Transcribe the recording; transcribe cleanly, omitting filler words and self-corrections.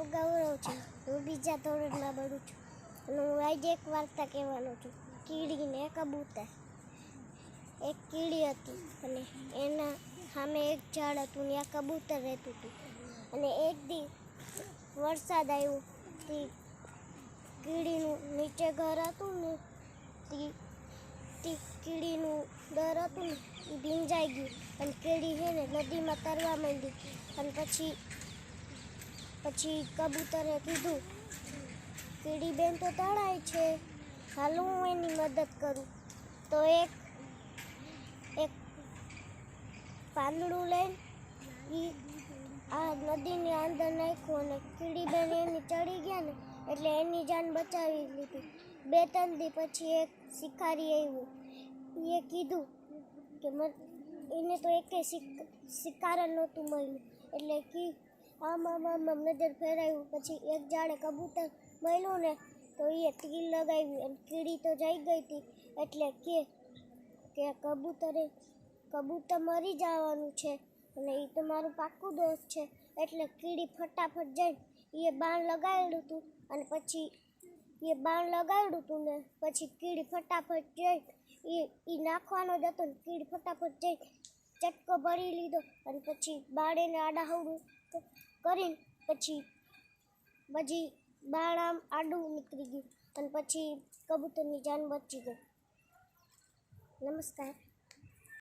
નામ ગૌરવ છે. હું બીજા ધોરણમાં ભણું છું અને હું આજે એક વાર્તા કહેવાનો છું. કીડી ને કબૂતર. એક કીડી હતી અને એના સામે એક ઝાડ હતું ને ત્યાં કબૂતર રહેતું હતું. અને એક દી વરસાદ આવ્યો તે કીડીનું નીચે ઘર હતું ને તે કીડીનું ઘર હતું ને એ ભીંજાઈ ગયું અને કીડી છે ને નદીમાં તરવા માંડી. અને પછી કબૂતરે કીધું, કીડી બેન તો તણાય છે, હાલો હું એની મદદ કરું. તો એક પાંદડું લઈને આ નદીની અંદર નાખ્યું અને કીડી બેન એની ચડી ગયા ને એટલે એની જાન બચાવી લીધી. 2-3 દી પછી એક શિકારી આવ્યો. એ કીધું કે એને તો એકે શિકાર નહોતું મળ્યું એટલે કે આમ નજર ફેરાવ્યું. પછી એક ઝાડે કબૂતર મળ્યું ને તો એ તીર લગાવ્યું અને કીડી તો જઈ ગઈ હતી એટલે કે કબૂતર મરી જવાનું છે અને એ તો મારું પાક્કું દોસ્ત છે. એટલે કીડી ફટાફટ જઈને એ બાણ લગાડ્યું હતું અને પછી કીડી ફટાફટ જઈ એ નાખવાનો જ હતો ને કીડી ફટાફટ જઈ ચટકો ભરી લીધો અને પછી બાળેને આડાહવડું કરીને પછી બાણ આમ આડું નીકળી ગયું અને પછી કબૂતરની જાન બચી ગઈ. નમસ્કાર.